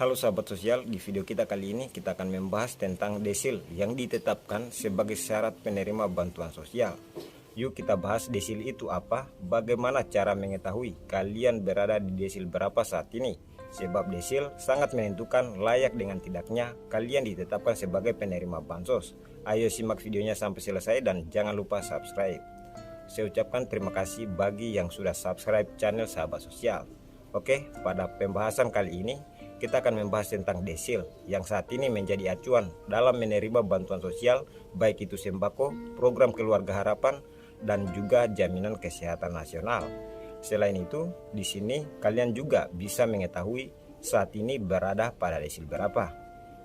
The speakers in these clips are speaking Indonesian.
Halo sahabat sosial, di video kita kali ini kita akan membahas tentang desil yang ditetapkan sebagai syarat penerima bantuan sosial. Yuk kita bahas desil itu apa, bagaimana cara mengetahui kalian berada di desil berapa saat ini. Sebab desil sangat menentukan layak dengan tidaknya kalian ditetapkan sebagai penerima bansos. Ayo simak videonya sampai selesai dan jangan lupa subscribe. Saya ucapkan terima kasih bagi yang sudah subscribe channel sahabat sosial. Oke, pada pembahasan kali ini kita akan membahas tentang desil yang saat ini menjadi acuan dalam menerima bantuan sosial, baik itu sembako, program keluarga harapan, dan juga jaminan kesehatan nasional. Selain itu, di sini kalian juga bisa mengetahui saat ini berada pada desil berapa.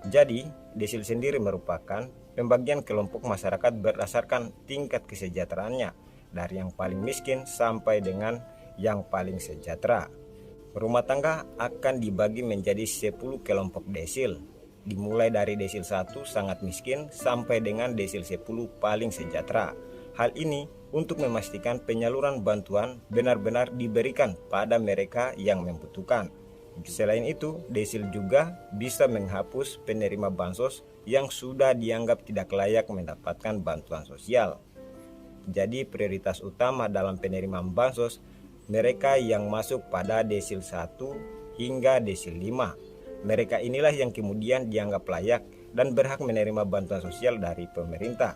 Jadi, desil sendiri merupakan pembagian kelompok masyarakat berdasarkan tingkat kesejahteraannya, dari yang paling miskin sampai dengan yang paling sejahtera. Rumah tangga akan dibagi menjadi 10 kelompok desil, dimulai dari desil 1 sangat miskin sampai dengan desil 10 paling sejahtera. Hal ini untuk memastikan penyaluran bantuan benar-benar diberikan pada mereka yang membutuhkan. Selain itu, desil juga bisa menghapus penerima bansos yang sudah dianggap tidak layak mendapatkan bantuan sosial. Jadi prioritas utama dalam penerimaan bansos mereka yang masuk pada desil 1 hingga desil 5. Mereka inilah yang kemudian dianggap layak dan berhak menerima bantuan sosial dari pemerintah.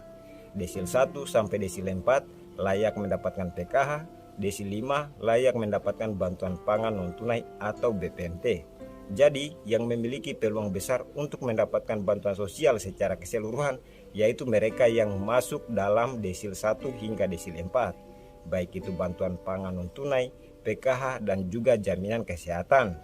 Desil 1 sampai desil 4 layak mendapatkan PKH, desil 5 layak mendapatkan bantuan pangan non-tunai atau BPNT. Jadi yang memiliki peluang besar untuk mendapatkan bantuan sosial secara keseluruhan yaitu mereka yang masuk dalam desil 1 hingga desil 4. Baik itu bantuan pangan non-tunai, PKH, dan juga jaminan kesehatan.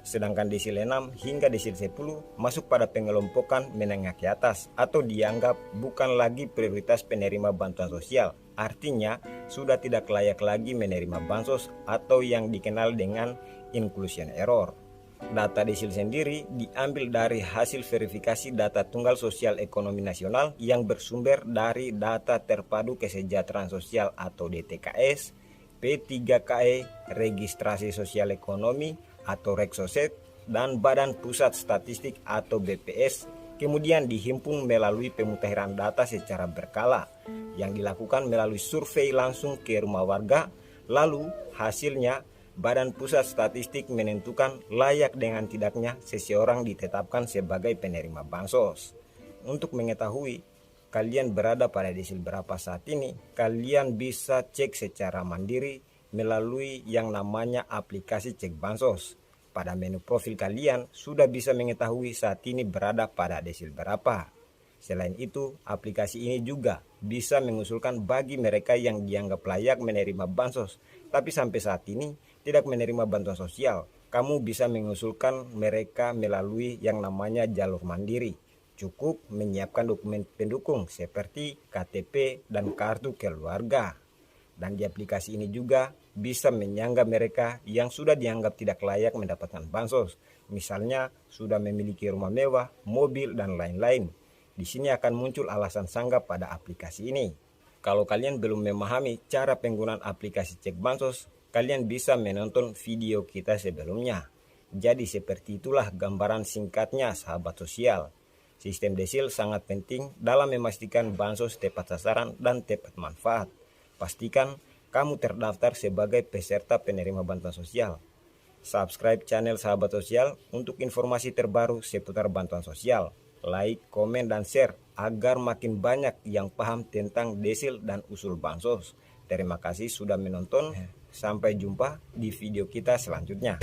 Sedangkan desil 6 hingga desil 10 masuk pada pengelompokan menengah ke atas atau dianggap bukan lagi prioritas penerima bantuan sosial. Artinya sudah tidak layak lagi menerima bansos atau yang dikenal dengan inclusion error. Data desil sendiri diambil dari hasil verifikasi data tunggal sosial ekonomi nasional yang bersumber dari data terpadu kesejahteraan sosial atau DTKS, P3KE, registrasi sosial ekonomi atau Reksoset, dan Badan Pusat Statistik atau BPS, kemudian dihimpun melalui pemutahiran data secara berkala yang dilakukan melalui survei langsung ke rumah warga. Lalu hasilnya Badan Pusat Statistik menentukan layak dengan tidaknya seseorang ditetapkan sebagai penerima bansos. Untuk mengetahui kalian berada pada desil berapa saat ini, kalian bisa cek secara mandiri melalui yang namanya aplikasi cek bansos. Pada menu profil kalian sudah bisa mengetahui saat ini berada pada desil berapa. Selain itu, aplikasi ini juga bisa mengusulkan bagi mereka yang dianggap layak menerima bansos, tapi sampai saat ini tidak menerima bantuan sosial. Kamu bisa mengusulkan mereka melalui yang namanya jalur mandiri. Cukup menyiapkan dokumen pendukung seperti KTP dan kartu keluarga. Dan di aplikasi ini juga bisa menyangga mereka yang sudah dianggap tidak layak mendapatkan bansos. Misalnya sudah memiliki rumah mewah, mobil, dan lain-lain. Di sini akan muncul alasan sanggah pada aplikasi ini. Kalau kalian belum memahami cara penggunaan aplikasi cek bansos, kalian bisa menonton video kita sebelumnya. Jadi seperti itulah gambaran singkatnya sahabat sosial. Sistem desil sangat penting dalam memastikan bansos tepat sasaran dan tepat manfaat. Pastikan kamu terdaftar sebagai peserta penerima bantuan sosial. Subscribe channel sahabat sosial untuk informasi terbaru seputar bantuan sosial. Like, komen, dan share agar makin banyak yang paham tentang desil dan usul bansos. Terima kasih sudah menonton. Sampai jumpa di video kita selanjutnya.